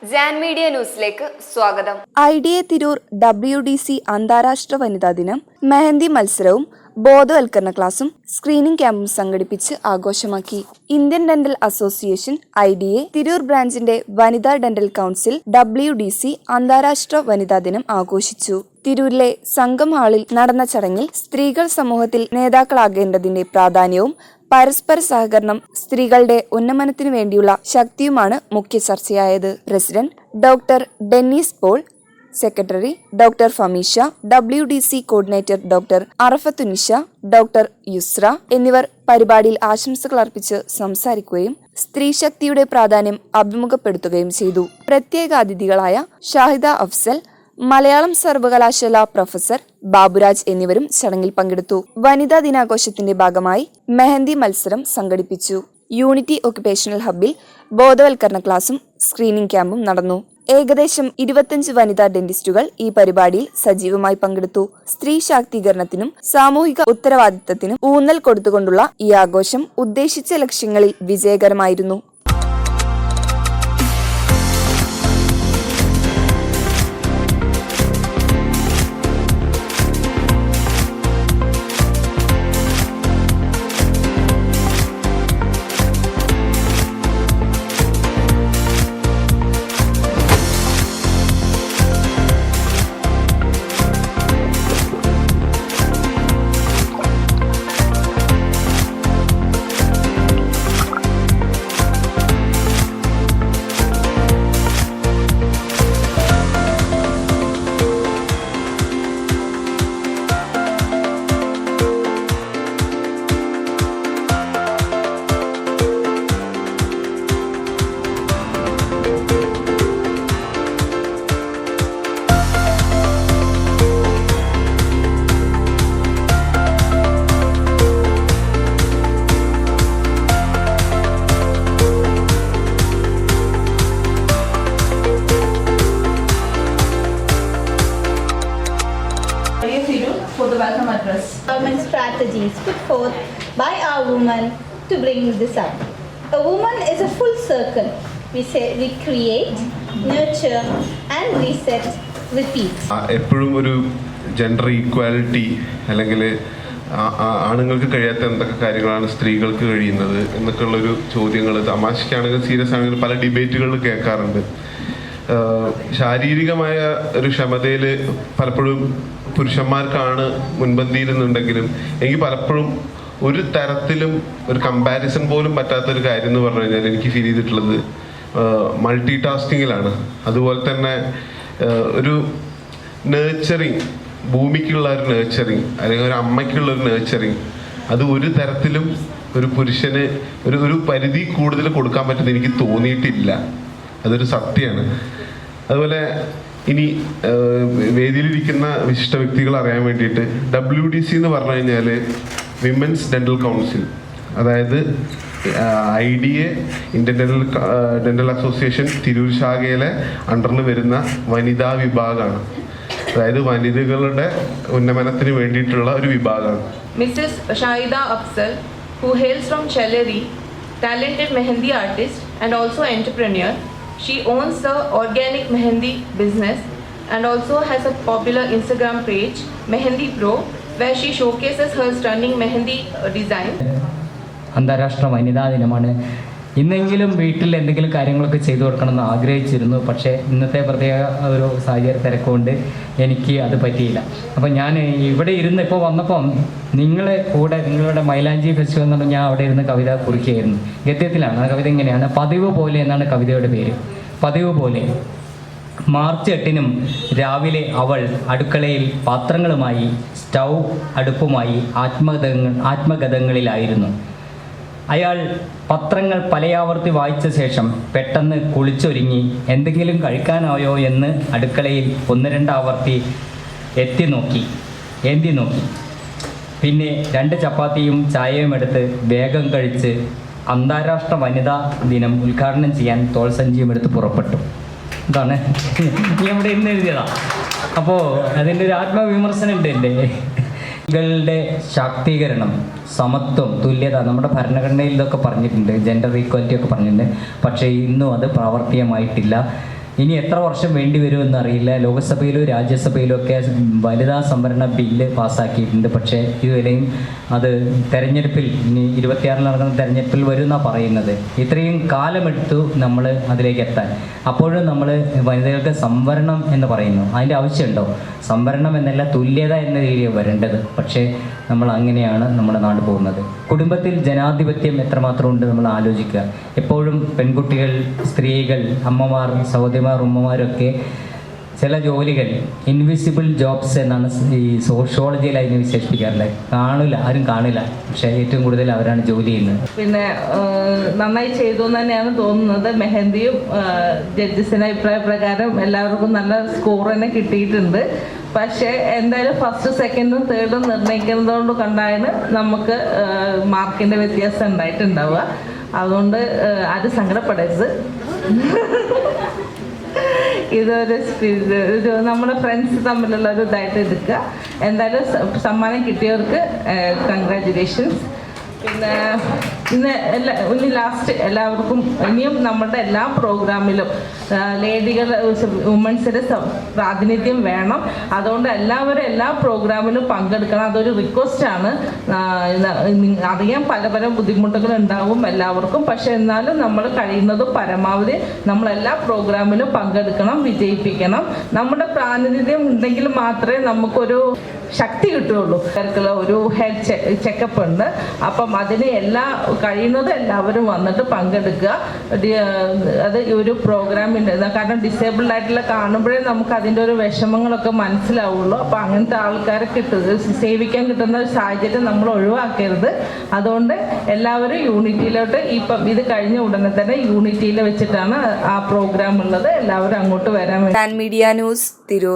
Jan media ന്യൂസിലേക്ക് സ്വാഗതം. IDA Tirur WDC അന്താരാഷ്ട്ര വനിതാ ദിനം, മെഹന്തി മത്സരവും ബോധവൽക്കരണ ക്ലാസും സ്ക്രീനിംഗ് ക്യാമ്പും സംഘടിപ്പിച്ച് ആഘോഷമാക്കി. Indian dental association IDA Tirur ബ്രാഞ്ചിന്റെ വനിതാ ഡെന്റൽ കൗൺസിൽ WDC അന്താരാഷ്ട്ര വനിതാ ദിനം ആഘോഷിച്ചു. തിരൂരിലെ സംഘം ഹാളിൽ നടന്ന ചടങ്ങിൽ സ്ത്രീകൾ സമൂഹത്തിൽ നേതാക്കളാകേണ്ടതിന്റെ പ്രാധാന്യവും പരസ്പര സഹകരണം, സ്ത്രീകളുടെ ഉന്നമനത്തിനു വേണ്ടിയുള്ള ശക്തിയുമാണ് മുഖ്യ ചർച്ചയായത്. President doctor Dennis Paul, secretary doctor Famisha, WDC coordinator doctor Arafathunisha, doctor Yusra എന്നിവർ പരിപാടിയിൽ ആശംസകൾ അർപ്പിച്ച് സംസാരിക്കുകയും സ്ത്രീശക്തിയുടെ പ്രാധാന്യം അഭിമുഖപ്പെടുത്തുകയും ചെയ്തു. പ്രത്യേക അതിഥികളായ ഷാഹിദ അഫ്സൽ, മലയാളം സർവകലാശാല പ്രൊഫസർ ബാബുരാജ് എന്നിവരും ചടങ്ങിൽ പങ്കെടുത്തു. വനിതാ ദിനാഘോഷത്തിന്റെ ഭാഗമായി മെഹന്തി മത്സരം സംഘടിപ്പിച്ചു. യൂണിറ്റി ഒക്യുപേഷണൽ ഹബ്ബിൽ ബോധവൽക്കരണ ക്ലാസും സ്ക്രീനിംഗ് ക്യാമ്പും നടന്നു. ഏകദേശം 25 വനിതാ ഡെന്റിസ്റ്റുകൾ ഈ പരിപാടിയിൽ സജീവമായി പങ്കെടുത്തു. സ്ത്രീ ശാക്തീകരണത്തിനും സാമൂഹിക ഉത്തരവാദിത്തത്തിനും ഊന്നൽ കൊടുത്തുകൊണ്ടുള്ള ഈ ആഘോഷം ഉദ്ദേശിച്ച ലക്ഷ്യങ്ങളിൽ വിജയകരമായിരുന്നു. For the welcome address. Government strategies put forth by our women to bring this up. A woman is a full circle. We say we create, nurture and reset, repeat. എപ്പോഴും ഒരു ജെൻഡർ ഈക്വാലിറ്റി അല്ലെങ്കിൽ ആണുങ്ങൾക്ക് കഴിയാത്ത എന്തൊക്കെ കാര്യങ്ങളാണ് സ്ത്രീകൾക്ക് കഴിയുന്നത് എന്നൊക്കെയുള്ളൊരു ചോദ്യങ്ങൾ തമാശയ്ക്കാണെങ്കിലും സീരിയസ് ആണെങ്കിലും പല ഡിബേറ്റുകളിൽ കേൾക്കാറുണ്ട്. ശാരീരികമായ ഒരു ക്ഷമതയിൽ പലപ്പോഴും പുരുഷന്മാർക്കാണ് മുൻപന്തിയിലെന്നുണ്ടെങ്കിലും എനിക്ക് പലപ്പോഴും ഒരു തരത്തിലും ഒരു കമ്പാരിസൺ പോലും പറ്റാത്തൊരു കാര്യം എന്ന് പറഞ്ഞു കഴിഞ്ഞാൽ എനിക്ക് ഫീൽ ചെയ്തിട്ടുള്ളത് മൾട്ടി ടാസ്കിങ്ങിലാണ്. അതുപോലെ തന്നെ ഒരു നേർച്ചറിങ്, ഭൂമിക്കുള്ള ഒരു നേർച്ചറിങ് അല്ലെങ്കിൽ ഒരു അമ്മയ്ക്കുള്ള ഒരു നേർച്ചറിങ്, അത് ഒരു തരത്തിലും ഒരു പുരുഷന് ഒരു പരിധി കൂടുതൽ കൊടുക്കാൻ പറ്റുന്നത് എനിക്ക് തോന്നിയിട്ടില്ല. അതൊരു സത്യമാണ്. അതുപോലെ ഇനി വേദിയിലിരിക്കുന്ന വിശിഷ്ട വ്യക്തികൾ അറിയാൻ വേണ്ടിയിട്ട് WDC എന്ന് പറഞ്ഞു കഴിഞ്ഞാൽ വിമൻസ് ഡെന്റൽ കൗൺസിൽ, അതായത് IDA Indian dental association Tirur ശാഖയിലെ അണ്ടറിൽ വരുന്ന വനിതാ വിഭാഗമാണ്. അതായത് വനിതകളുടെ ഉന്നമനത്തിന് വേണ്ടിയിട്ടുള്ള ഒരു വിഭാഗമാണ്. Mrs. Shahida Afzal, who hails from Chelleri, talented mehendi artist and also entrepreneur. She owns the Organic Mehendi business and also has a popular Instagram page, Mehendi Pro, where she showcases her stunning mehendi design. അന്താരാഷ്ട്ര വനിതാ ദിനമാണ്. ഇന്നെങ്കിലും വീട്ടിൽ എന്തെങ്കിലും കാര്യങ്ങളൊക്കെ ചെയ്തു കൊടുക്കണമെന്ന് ആഗ്രഹിച്ചിരുന്നു. പക്ഷേ ഇന്നത്തെ പ്രത്യേക ഒരു സാഹചര്യ തിരക്കുകൊണ്ട് എനിക്ക് അത് പറ്റിയില്ല. അപ്പം ഞാൻ ഇവിടെ ഇരുന്ന് ഇപ്പോൾ വന്നപ്പം നിങ്ങളെ കൂടെ നിങ്ങളുടെ മൈലാഞ്ചി ഫെസ്റ്റിവൽ എന്ന് പറഞ്ഞാൽ ഞാൻ അവിടെ ഇരുന്ന് കവിത കുറിക്കുകയായിരുന്നു. ഗദ്യത്തിലാണ്. ആ കവിത ഇങ്ങനെയാണ്: പതിവ് പോലെ എന്നാണ് കവിതയുടെ പേര്. പതിവ് പോലെ മാർച്ച് 8-നും രാവിലെ അവൾ അടുക്കളയിൽ പാത്രങ്ങളുമായി സ്റ്റൗ അടുപ്പുമായി ആത്മഗതങ്ങളിലായിരുന്നു. അയാൾ പത്രങ്ങൾ പലയാവർത്തി വായിച്ച ശേഷം പെട്ടെന്ന് കുളിച്ചൊരുങ്ങി എന്തെങ്കിലും കഴിക്കാനായോ എന്ന് അടുക്കളയിൽ 1-2 ആവർത്തി ഏന്തി നോക്കി. പിന്നെ 2 ചപ്പാത്തിയും ചായയും എടുത്ത് വേഗം കഴിച്ച് അന്താരാഷ്ട്ര വനിതാ ദിനം ഉദ്ഘാടനം ചെയ്യാൻ തോൾസഞ്ചിയും എടുത്ത് പുറപ്പെട്ടു. ഇതാണ് നീ അവിടെ ഇന്ന് എഴുതിയതാണ്. അപ്പോൾ അതിൻ്റെ ഒരു ആത്മവിമർശനം ഉണ്ട് എൻ്റെ. സ്ത്രീകളുടെ ശാക്തീകരണം, സമത്വം, തുല്യത നമ്മുടെ ഭരണഘടനയിൽ ഇതൊക്കെ പറഞ്ഞിട്ടുണ്ട്, ജെൻഡർ ഈക്വാലിറ്റി ഒക്കെ പറഞ്ഞിട്ടുണ്ട്. പക്ഷേ ഇന്നും അത് പ്രാവർത്തികമായിട്ടില്ല. ഇനി എത്ര വർഷം വേണ്ടി വരുമെന്ന് അറിയില്ല. ലോകസഭയിലും രാജ്യസഭയിലും ഒക്കെ വനിതാ സംവരണ ബില്ല് പാസ്സാക്കിയിട്ടുണ്ട്. പക്ഷേ ഇതുവരെയും അത് തെരഞ്ഞെടുപ്പിൽ ഇനി 26 നടക്കുന്ന തെരഞ്ഞെടുപ്പിൽ വരുമെന്നാണ് പറയുന്നത്. ഇത്രയും കാലമെടുത്തു നമ്മൾ അതിലേക്ക് എത്താൻ. അപ്പോഴും നമ്മൾ വനിതകൾക്ക് സംവരണം എന്ന് പറയുന്നു. അതിൻ്റെ ആവശ്യമുണ്ടോ? സംവരണം എന്നല്ല, തുല്യത എന്ന രീതിയിൽ വരേണ്ടത്. പക്ഷേ നമ്മൾ അങ്ങനെയാണ് നമ്മുടെ നാട് പോകുന്നത്. കുടുംബത്തിൽ ജനാധിപത്യം എത്രമാത്രം ഉണ്ട് നമ്മൾ ആലോചിക്കുക. എപ്പോഴും പെൺകുട്ടികൾ, സ്ത്രീകൾ, അമ്മമാർ, സഹോദരിമാർ, ഉമ്മമാരൊക്കെ ചില ജോലികൾ ഇൻവിസിബിൾ ജോബ്സ് എന്നാണ് ഈ സോഷ്യോളജിയിൽ അതിനെ വിശേഷിപ്പിക്കാറുള്ളത്. ആരും കാണില്ല, പക്ഷേ ഏറ്റവും കൂടുതൽ അവരാണ് ജോലി ചെയ്യുന്നത്. പിന്നെ നന്നായി ചെയ്തു എന്ന് തന്നെയാണ് തോന്നുന്നത്. മെഹന്തിയും ജഡ്ജസിൻ്റെ അഭിപ്രായ പ്രകാരം എല്ലാവർക്കും നല്ല സ്കോർ തന്നെ കിട്ടിയിട്ടുണ്ട്. പക്ഷേ എന്തായാലും ഫസ്റ്റ്, സെക്കൻഡും തേർഡും നിർണ്ണയിക്കുന്നതുകൊണ്ട് കണ്ടാണ് നമുക്ക് മാർക്കിൻ്റെ വ്യത്യാസം ഉണ്ടായിട്ടുണ്ടാവുക. അതുകൊണ്ട് അത് സങ്കടപ്പെടരുത്. ഇതൊരു നമ്മുടെ ഫ്രണ്ട്സ് തമ്മിലുള്ള ഒരു ഇതായിട്ട് എടുക്കുക. എന്തായാലും സമ്മാനം കിട്ടിയവർക്ക് കൺഗ്രാജുലേഷൻസ്. പിന്നെ ഇനി ലാസ്റ്റ് എല്ലാവർക്കും ഇനിയും നമ്മുടെ എല്ലാ പ്രോഗ്രാമിലും വുമൻസിൻ്റെ പ്രാതിനിധ്യം വേണം. അതുകൊണ്ട് എല്ലാവരും എല്ലാ പ്രോഗ്രാമിലും പങ്കെടുക്കണം. അതൊരു റിക്വസ്റ്റാണ്. അറിയാം പല ബുദ്ധിമുട്ടുകൾ ഉണ്ടാവും എല്ലാവർക്കും. പക്ഷെ എന്നാലും നമ്മൾ കഴിയുന്നത് പരമാവധി നമ്മളെല്ലാ പ്രോഗ്രാമിലും പങ്കെടുക്കണം, വിജയിപ്പിക്കണം. നമ്മുടെ പ്രാതിനിധ്യം ഉണ്ടെങ്കിൽ മാത്രമേ നമുക്കൊരു ശക്തി കിട്ടുകയുള്ളൂ. ഒരു ഹെൽത്ത് ചെക്കപ്പ് ഉണ്ട്. അപ്പം അതിന് കഴിയുന്നത് എല്ലാവരും വന്നിട്ട് പങ്കെടുക്കുക. അത് ഒരു പ്രോഗ്രാമിൻ്റെ കാരണം ഡിസേബിൾഡ് ആയിട്ടുള്ള കാണുമ്പോഴേ നമുക്ക് അതിൻ്റെ ഒരു വിഷമങ്ങളൊക്കെ മനസ്സിലാവുള്ളൂ. അപ്പം അങ്ങനത്തെ ആൾക്കാരെ സേവിക്കാൻ കിട്ടുന്ന ഒരു സാഹചര്യം നമ്മൾ ഒഴിവാക്കരുത്. അതുകൊണ്ട് എല്ലാവരും യൂണിറ്റിയിലോട്ട് ഇപ്പം ഇത് കഴിഞ്ഞ ഉടനെ തന്നെ യൂണിറ്റിയിൽ വെച്ചിട്ടാണ് ആ പ്രോഗ്രാം ഉള്ളത്. എല്ലാവരും അങ്ങോട്ട് വരാൻ വേണ്ടി. Media news, Tirur.